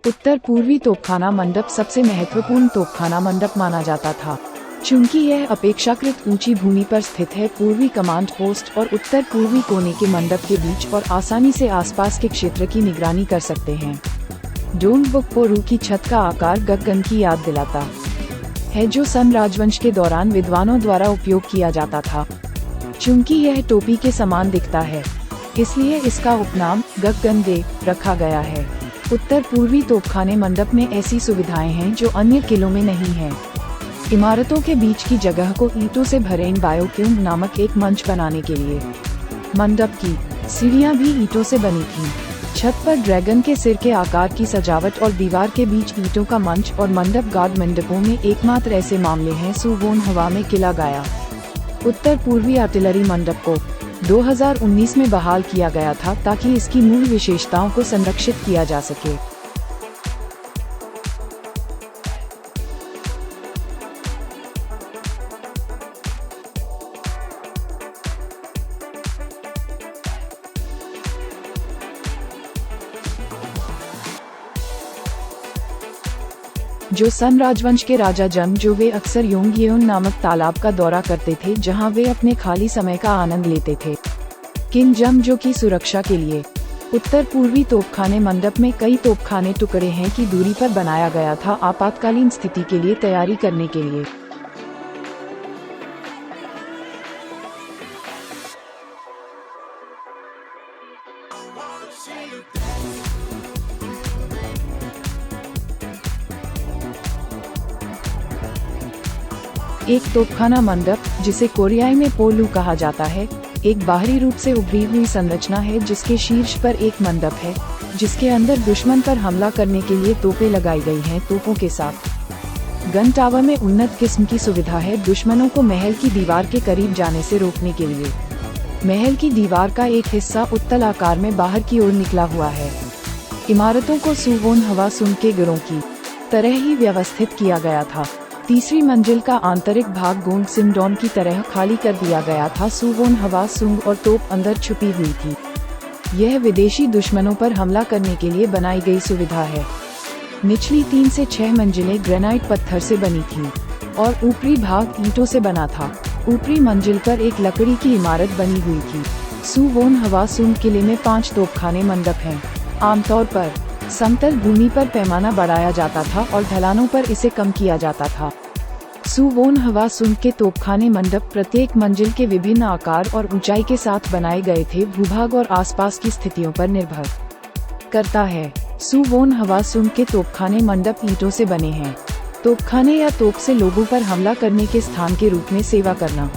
उत्तर पूर्वी तोपखाना मंडप सबसे महत्वपूर्ण तोपखाना मंडप माना जाता था। चूंकि यह अपेक्षाकृत ऊंची भूमि पर स्थित है, पूर्वी कमांड पोस्ट और उत्तर पूर्वी कोने के मंडप के बीच और आसानी से आसपास के क्षेत्र की निगरानी कर सकते हैं। डोम बुकपोरू की छत का आकार गगन की याद दिलाता है, जो सन राजवंश के दौरान विद्वानों द्वारा उपयोग किया जाता था। चूंकि यह टोपी के समान दिखता है, इसलिए इसका उपनाम गगन रखा गया है। उत्तर पूर्वी तोपखाने मंडप में ऐसी सुविधाएं हैं जो अन्य किलों में नहीं है। इमारतों के बीच की जगह को ईंटों से भरे बायोक्यूब नामक एक मंच बनाने के लिए मंडप की सीढ़ियां भी ईंटों से बनी थीं। छत पर ड्रैगन के सिर के आकार की सजावट और दीवार के बीच ईंटों का मंच और मंडप गार्ड मंडपों में एकमात्र ऐसे मामले हैं। सुवोन हवा में किला गया उत्तर पूर्वी आर्टिलरी मंडप को 2019 में बहाल किया गया था ताकि इसकी मूल विशेषताओं को संरक्षित किया जा सके। जो सन राजवंश के राजा जंग जो वे अक्सर योंगयेओन नामक तालाब का दौरा करते थे, जहां वे अपने खाली समय का आनंद लेते थे। किंग जंग की सुरक्षा के लिए उत्तर पूर्वी तोपखाने मंडप में कई तोपखाने टुकड़े हैं की दूरी पर बनाया गया था, आपातकालीन स्थिति के लिए तैयारी करने के लिए। एक तोपखाना मंडप, जिसे कोरियाई में पोलू कहा जाता है, एक बाहरी रूप से उभरी हुई संरचना है जिसके शीर्ष पर एक मंडप है, जिसके अंदर दुश्मन पर हमला करने के लिए तोपें लगाई गई हैं। तोपों के साथ गन टावर में उन्नत किस्म की सुविधा है, दुश्मनों को महल की दीवार के करीब जाने से रोकने के लिए। महल की दीवार का एक हिस्सा उत्तल आकार में बाहर की ओर निकला हुआ है। इमारतों को सुवोन हवा सुंग के गिरों की तरह ही व्यवस्थित किया गया था। तीसरी मंजिल का आंतरिक भाग गोंग सिमडोन की तरह खाली कर दिया गया था। सुवोन हवा सुंग और तोप अंदर छुपी हुई थी। यह विदेशी दुश्मनों पर हमला करने के लिए बनाई गई सुविधा है। निचली 3 से 6 मंजिलें ग्रेनाइट पत्थर से बनी थीं और ऊपरी भाग ईंटों से बना था। ऊपरी मंजिल पर एक लकड़ी की इमारत बनी हुई थी। सुवोन हवा सुंग किले में 5 तोपखाने मंडप हैं। आमतौर पर समतल भूमि पर पैमाना बढ़ाया जाता था और ढलानों पर इसे कम किया जाता था। सुवोन हवा सुंग के तोपखाने मंडप प्रत्येक मंजिल के विभिन्न आकार और ऊंचाई के साथ बनाए गए थे, भूभाग और आसपास की स्थितियों पर निर्भर करता है। सुवोन हवा सुंग के तोपखाने मंडप ईंटों से बने हैं। तोपखाने या तोप से लोगों पर हमला करने के स्थान के रूप में सेवा करना।